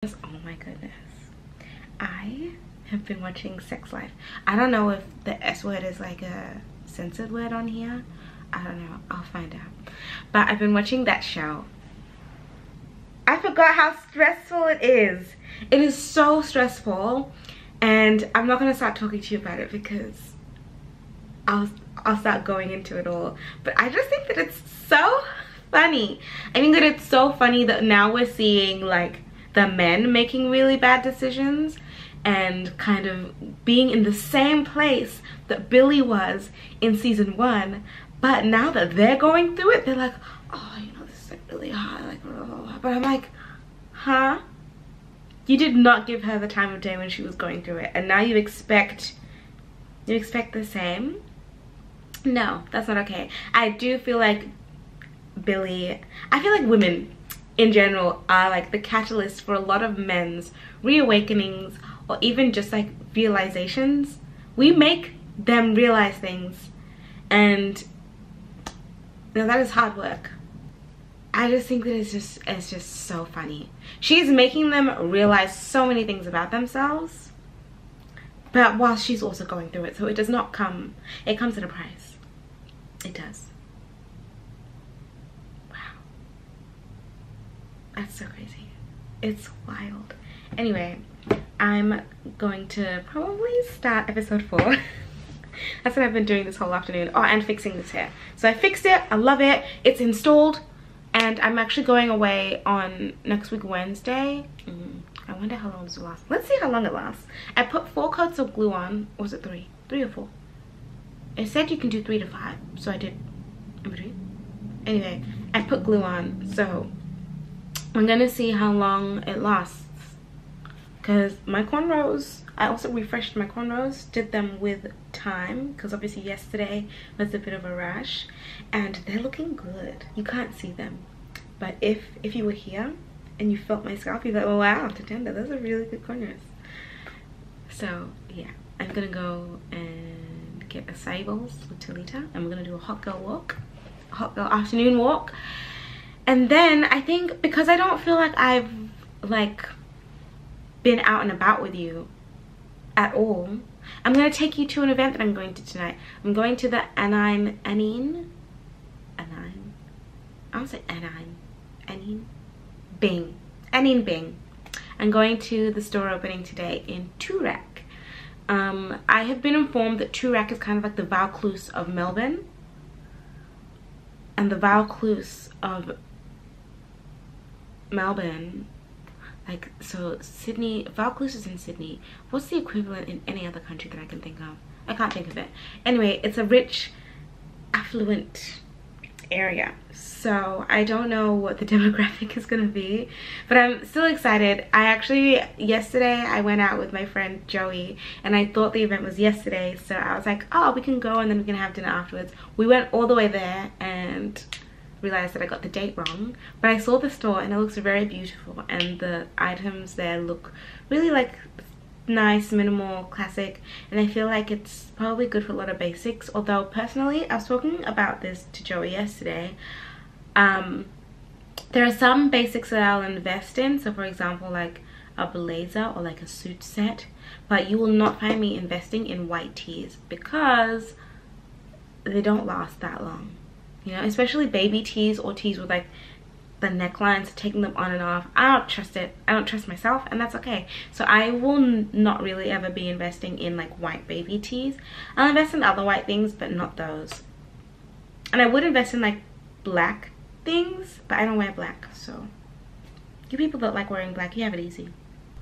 Oh my goodness, I have been watching Sex Life. I don't know if the S word is like a censored word on here. I don't know, I'll find out. But I've been watching that show. I forgot how stressful it is. It is so stressful, and I'm not gonna start talking to you about it because I'll start going into it all. But I just think that it's so funny. I think that it's so funny that now we're seeing like the men making really bad decisions and kind of being in the same place that Billy was in season 1, but now that they're going through it, they're like, oh, you know, this is like really hard, like blah, blah, blah. But I'm like, huh? You did not give her the time of day when she was going through it, and now you expect the same? No, that's not okay. I do feel like Billy, I feel like women in general are like the catalyst for a lot of men's reawakenings or even just like realizations. We make them realize things, and you know, that is hard work. I just think that it's just so funny. She's making them realize so many things about themselves, but while she's also going through it, so it does not come, it comes at a price. It does. That's so crazy. It's wild. Anyway, I'm going to probably start episode 4. That's what I've been doing this whole afternoon. Oh, and fixing this hair. So I fixed it. I love it. It's installed. And I'm actually going away on next week Wednesday. I wonder how long this will last. Let's see how long it lasts. I put 4 coats of glue on. Or was it 3? 3 or 4? It said you can do 3 to 5. So I did in between. Anyway, I put glue on. So I'm gonna see how long it lasts, because my cornrows, I also refreshed my cornrows, did them with time, because obviously yesterday was a bit of a rash, and they're looking good. You can't see them, but if you were here and you felt my scalp, you'd be like, oh wow, Tatenda, those are really good cornrows. So yeah, I'm gonna go and get acai bowls with Talita, and we're gonna do a hot girl walk, a hot girl afternoon walk. And then I think, because I don't feel like I've like been out and about with you at all, I'm going to take you to an event that I'm going to tonight. I'm going to the Anine Bing. I'm going to the store opening today in Toorak. I have been informed that Toorak is kind of like the Vaucluse of Melbourne and the Vaucluse of Melbourne, like, so Sydney, Vaucluse is in Sydney. What's the equivalent in any other country that I can think of? I can't think of it. Anyway, it's a rich, affluent area, so I don't know what the demographic is gonna be, but I'm still excited. I actually, yesterday I went out with my friend Joey, and I thought the event was yesterday, so I was like, oh, we can go and then we can have dinner afterwards. We went all the way there and realized that I got the date wrong, but I saw the store and it looks very beautiful, and the items there look really like nice, minimal, classic, and I feel like it's probably good for a lot of basics. Although personally, I was talking about this to Joey yesterday, there are some basics that I'll invest in, so for example like a blazer or like a suit set, but you will not find me investing in white tees because they don't last that long. You know, especially baby tees or tees with like the necklines, taking them on and off. I don't trust it. I don't trust myself, and that's okay. So I will not really ever be investing in like white baby tees. I'll invest in other white things, but not those. And I would invest in like black things, but I don't wear black. So you people that like wearing black, you have it easy.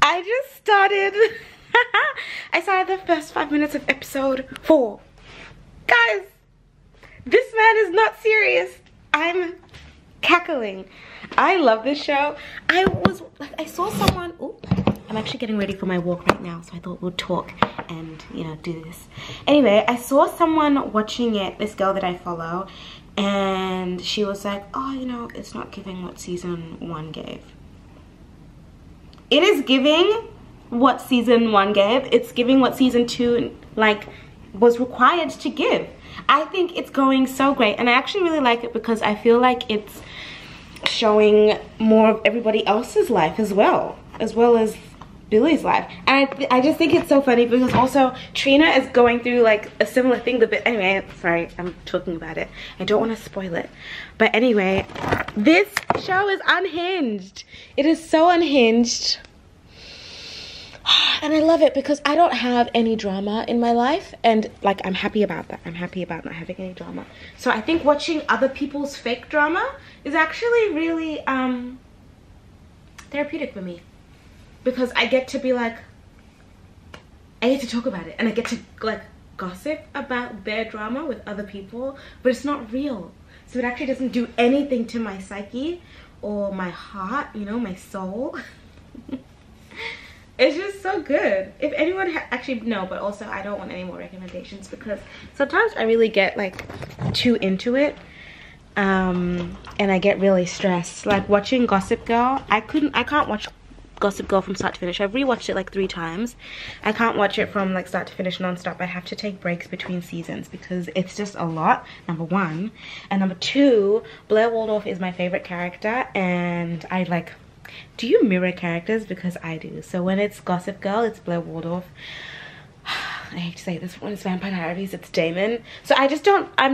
I just started. I started the first 5 minutes of episode 4. Guys, this man is not serious. I'm cackling. I love this show. I saw someone, ooh, I'm actually getting ready for my walk right now, so I thought we'd talk and, you know, do this. Anyway, I saw someone watching it, this girl that I follow, and she was like, oh, you know, it's not giving what season 1 gave. It is giving what season 1 gave. It's giving what season 2 like was required to give. I think it's going so great, and I actually really like it because I feel like it's showing more of everybody else's life as well. as well as Billy's life. And I just think it's so funny because also Trina is going through like a similar thing. But anyway, sorry, I'm talking about it. I don't want to spoil it. But anyway, this show is unhinged. It is so unhinged. And I love it because I don't have any drama in my life, and like I'm happy about that. I'm happy about not having any drama. So I think watching other people's fake drama is actually really therapeutic for me, because I get to be like, I get to talk about it, and I get to like gossip about their drama with other people, but it's not real. So it actually doesn't do anything to my psyche or my heart, you know, my soul. It's just so good. If anyone actually, no, but also I don't want any more recommendations because sometimes I really get like too into it, and I get really stressed. Like watching Gossip Girl, I can't watch Gossip Girl from start to finish. I've rewatched it like 3 times. I can't watch it from like start to finish non-stop. I have to take breaks between seasons because it's just a lot, number 1. And number 2, Blair Waldorf is my favorite character, and I like, do you mirror characters? Because I do. So when it's Gossip Girl, it's Blair Waldorf. I hate to say this, when it's Vampire Diaries, it's Damon. So I'm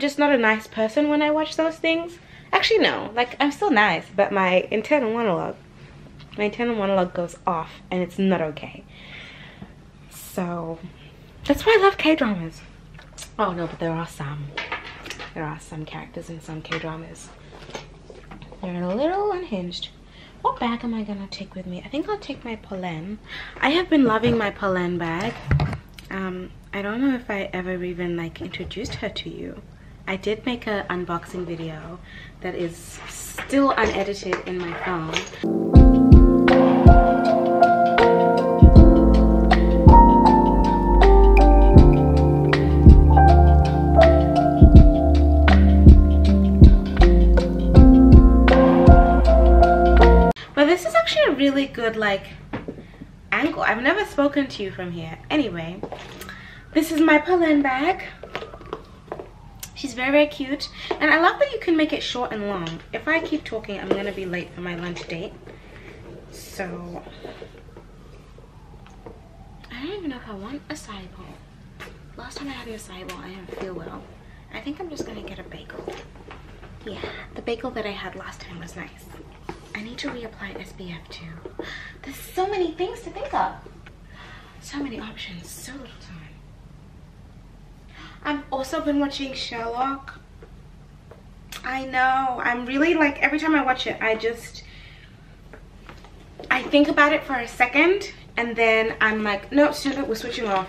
just not a nice person when I watch those things. Actually no, like I'm still nice, but my internal monologue goes off, and it's not okay. So that's why I love K-dramas. Oh no, but there are some characters in some K-dramas. They're a little unhinged. What bag am I gonna take with me? I think I'll take my Poléne. I have been loving my Poléne bag. I don't know if I ever even like introduced her to you. I did make an unboxing video that is still unedited in my phone. But this is actually a really good like angle. I've never spoken to you from here. Anyway, this is my Poléne bag. She's very, very cute. And I love that you can make it short and long. If I keep talking, I'm gonna be late for my lunch date. So I don't even know if I want a acai bowl. Last time I had a acai bowl, I didn't feel well. I think I'm just gonna get a bagel. Yeah, the bagel that I had last time was nice. I need to reapply SPF too. There's so many things to think of. So many options, so little time. I've also been watching Sherlock. I know, I'm really like, every time I watch it, I think about it for a second, and then I'm like, no, we're switching off.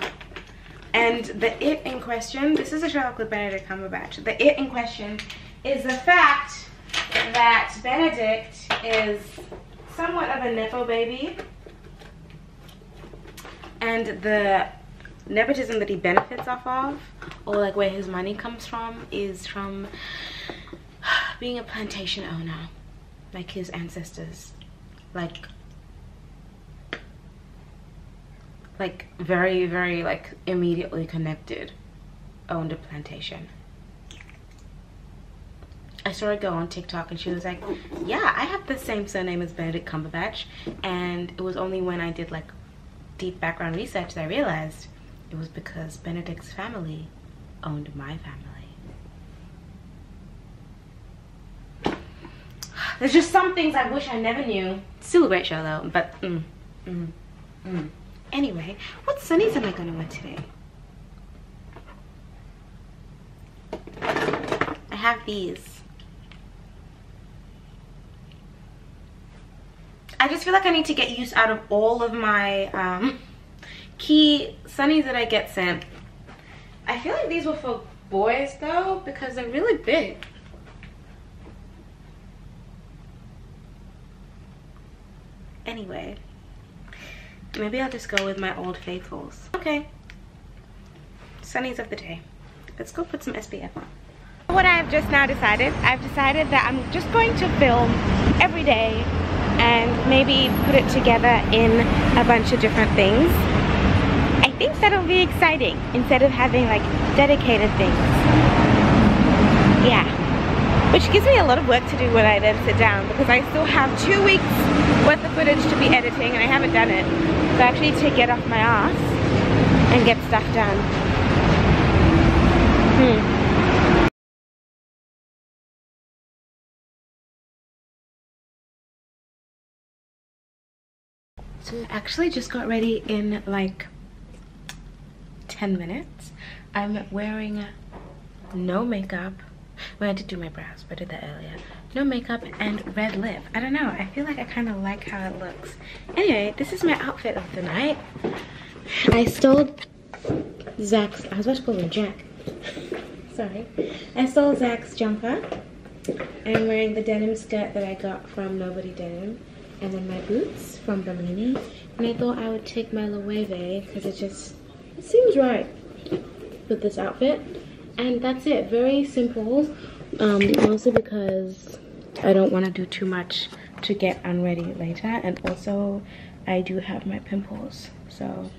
And the it in question, this is a Sherlock with Benedict Cumberbatch. The it in question is the fact that Benedict is somewhat of a nepo baby, and the nepotism that he benefits off of, or like where his money comes from, is from being a plantation owner, like his ancestors, like very, very like immediately connected, owned a plantation. I saw a girl on TikTok and she was like, yeah, I have the same surname as Benedict Cumberbatch. And it was only when I did like deep background research that I realized it was because Benedict's family owned my family. There's just some things I wish I never knew. Still a great show though, but Anyway, what sunnies am I gonna wear today? I have these. I just feel like I need to get use out of all of my key sunnies that I get sent. I feel like these were for boys though, because they're really big. Anyway, maybe I'll just go with my old faithfuls. Okay, sunnies of the day. Let's go put some SPF on. What I've just now decided, I've decided that I'm just going to film every day and maybe put it together in a bunch of different things. I think that'll be exciting instead of having like dedicated things. Yeah. which gives me a lot of work to do when I then sit down, because I still have 2 weeks worth of footage to be editing and I haven't done it. So I actually need to get off my ass and get stuff done. So I actually just got ready in like 10 minutes. I'm wearing no makeup. Well, I did do my brows, but I did that earlier. No makeup and red lip. I don't know, I feel like I kind of like how it looks. Anyway, this is my outfit of the night. I stole Zach's, I was about to call him Jack. Sorry. I stole Zach's jumper. I'm wearing the denim skirt that I got from Nobody Denim. And then my boots from Poléne. And I thought I would take my Loewe because it seems right with this outfit. And that's it, very simple. Mostly because I don't want to do too much to get unready later. And also, I do have my pimples. So,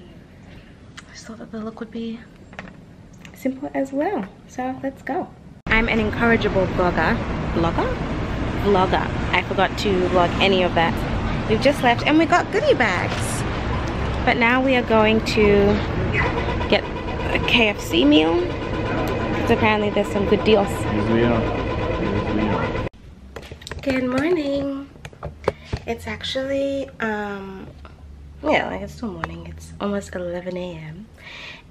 I just thought that the look would be simple as well. So, let's go. I'm an incorrigible vlogger. Vlogger. I forgot to vlog any of that. We've just left and we got goodie bags. But now we are going to get a KFC meal. Because apparently there's some good deals. Yes, we are. Good morning. It's actually, yeah, like it's still morning. It's almost 11 a.m.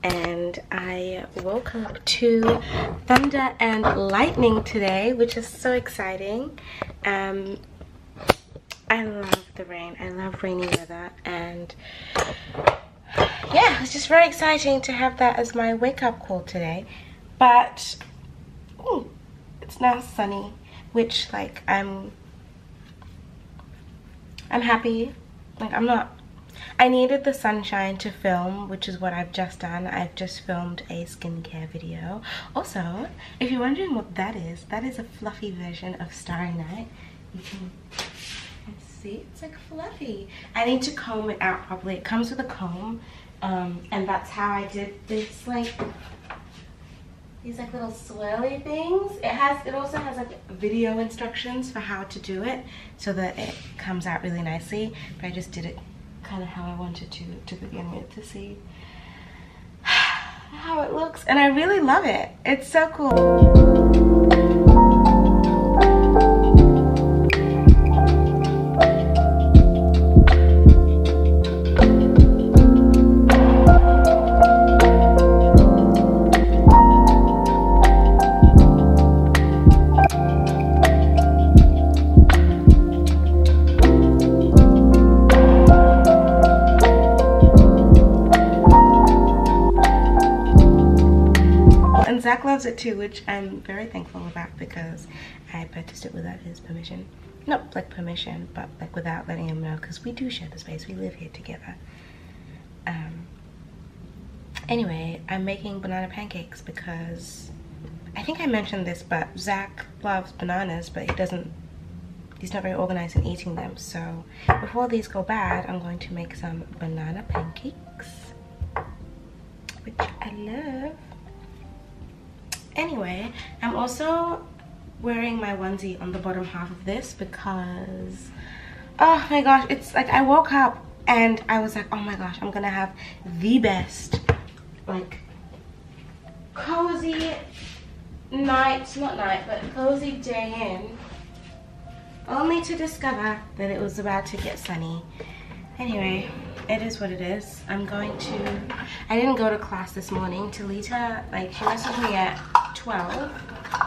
And I woke up to thunder and lightning today, which is so exciting. I love the rain. I love rainy weather. And yeah, it's just very exciting to have that as my wake-up call today. But ooh, it's now sunny, which like I'm happy. Like I needed the sunshine to film, which is what I've just done. I've just filmed a skincare video. Also, if you're wondering what that is a fluffy version of Starry Night. You can see, it's like fluffy. I need to comb it out properly. It comes with a comb, and that's how I did this, like these like little swirly things. It also has like video instructions for how to do it so that it comes out really nicely. But I just did it kind of how I wanted to begin with, to see how it looks, and I really love it. It's so cool. Zach loves it too, which I'm very thankful about because I purchased it without his permission. Not like permission, but like without letting him know, because we do share the space. We live here together. Anyway, I'm making banana pancakes because I think I mentioned this, but Zach loves bananas, but he's not very organized in eating them. So before these go bad, I'm going to make some banana pancakes, which I love. Anyway, I'm also wearing my onesie on the bottom half of this because, oh my gosh, it's like I woke up and I was like, oh my gosh, I'm gonna have the best like cozy cozy day in, only to discover that it was about to get sunny. Anyway, it is what it is. I didn't go to class this morning. Talita, like, she messaged me at 12.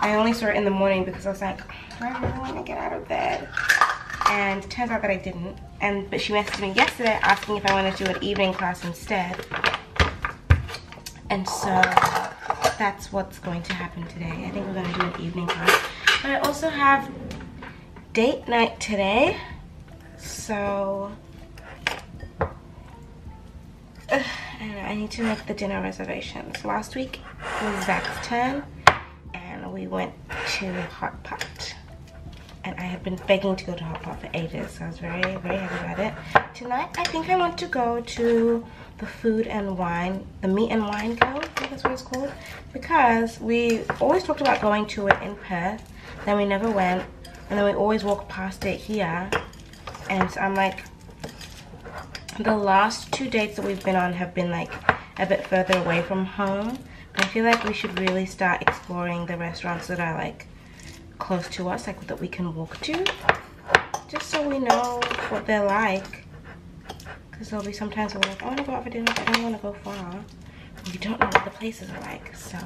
I only saw it in the morning because I was like, I really want to get out of bed. And it turns out that I didn't. But she messaged me yesterday asking if I wanted to do an evening class instead. And so that's what's going to happen today. I think we're going to do an evening class. But I also have date night today. So I need to make the dinner reservations. Last week was Zach's turn and we went to Hot Pot. and I have been begging to go to Hot Pot for ages, so I was very, very happy about it. Tonight, I think I want to go to the Food and Wine, the Meat and Wine Co. I think that's what it's called, because we always talked about going to it in Perth, then we never went, and then we always walk past it here, and so I'm like, the last 2 dates that we've been on have been like a bit further away from home. I feel like we should really start exploring the restaurants that are like close to us, like that we can walk to, just so we know what they're like. Because there'll be sometimes we're like, I want to go out for dinner, but I don't want to go far. We don't know what the places are like, so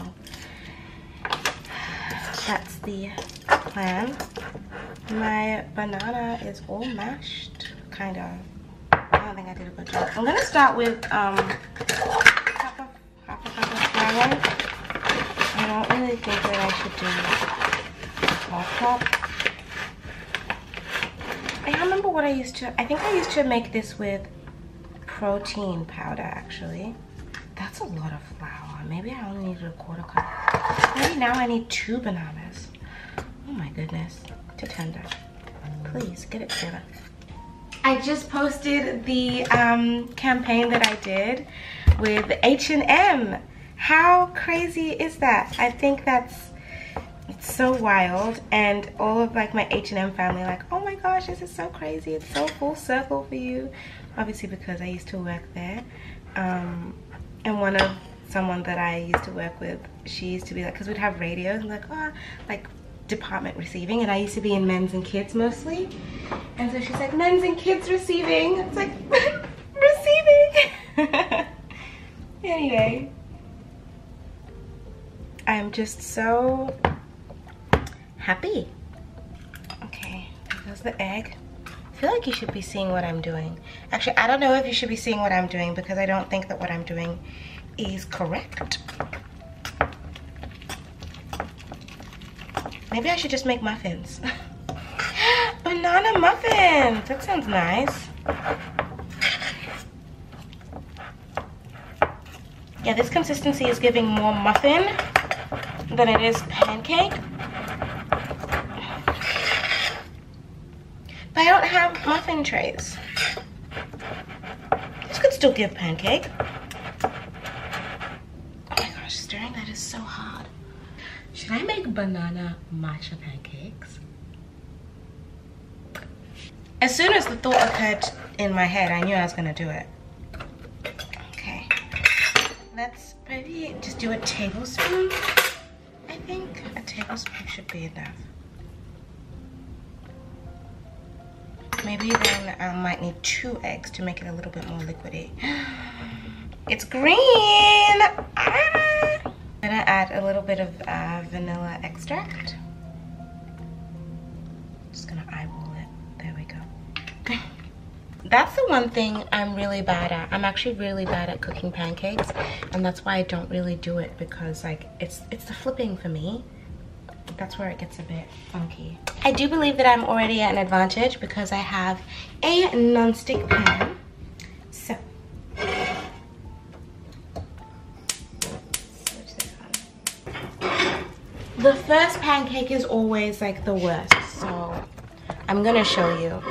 that's the plan. My banana is all mashed, kind of. I don't think I did a good job. I'm gonna start with half a cup of flour. I don't really think that I should do a whole cup. I don't remember what I used to. I think I used to make this with protein powder, actually. That's a lot of flour. Maybe I only needed a quarter cup. Maybe now I need 2 bananas. Oh my goodness. Tatenda, please get it together. I just posted the campaign that I did with H&M. How crazy is that? I think it's so wild, and all of like my H&M family are like, oh my gosh, this is so crazy, it's so full circle for you. Obviously because I used to work there, and someone that I used to work with, she used to be like, because we'd have radios and like, oh, like department receiving, and I used to be in men's and kids mostly, and so she's like, men's and kids receiving. It's like receiving. Anyway, I'm just so happy. Okay, there goes the egg. I feel like you should be seeing what I'm doing. Actually, I don't know if you should be seeing what I'm doing, because I don't think that what I'm doing is correct. Maybe I should just make muffins. Banana muffins! That sounds nice. Yeah, this consistency is giving more muffin than it is pancake. But I don't have muffin trays. This could still give pancake. Oh my gosh, stirring that is so hard. Should I make banana matcha pancakes? As soon as the thought occurred in my head, I knew I was gonna do it. Okay, let's maybe just do a tablespoon. I think a tablespoon should be enough. Maybe then I might need 2 eggs to make it a little bit more liquidy. It's green! Ah! I'm gonna add a little bit of vanilla extract. Just gonna eyeball it. There we go. That's the one thing I'm really bad at. I'm actually really bad at cooking pancakes, and that's why I don't really do it, because like it's the flipping for me. That's where it gets a bit funky. I do believe that I'm already at an advantage because I have a non-stick pan. So switch this on. The first pancake is always like the worst, so I'm gonna show you.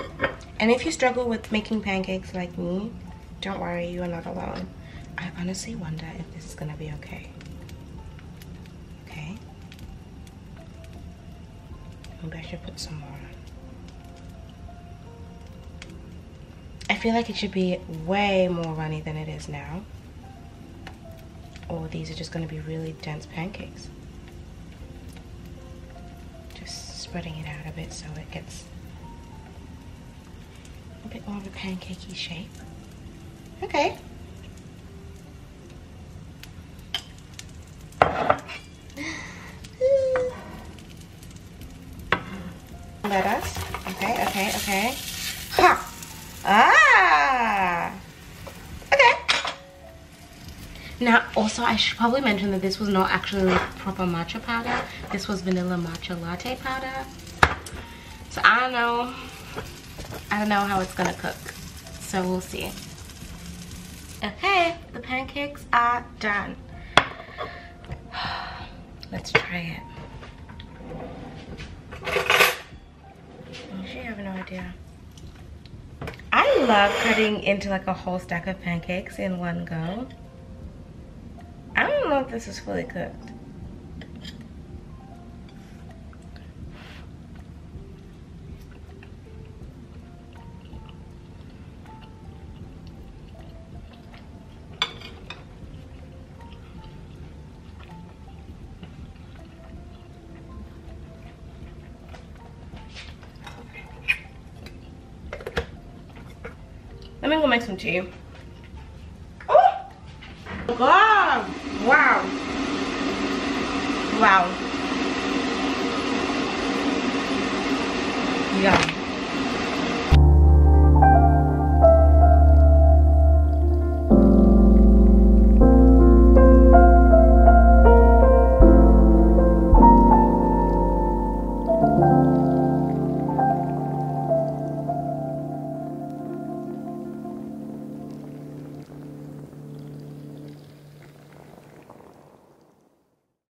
And if you struggle with making pancakes like me, don't worry, you are not alone. I honestly wonder if this is gonna be okay. Okay. Maybe I should put some more on. I feel like it should be way more runny than it is now. Or these are just gonna be really dense pancakes. Just spreading it out a bit so it gets a bit more of a pancakey shape. Okay. Lettuce. Okay, okay, okay. Ha! Ah! Okay. Now, also, I should probably mention that this was not actually proper matcha powder. This was vanilla matcha latte powder. So I don't know. I don't know how it's gonna cook. So we'll see. Okay, the pancakes are done. Let's try it. You have no idea. I love cutting into like a whole stack of pancakes in one go. I don't know if this is fully cooked. Let me go make some tea. Oh God! Wow! Wow! Yum.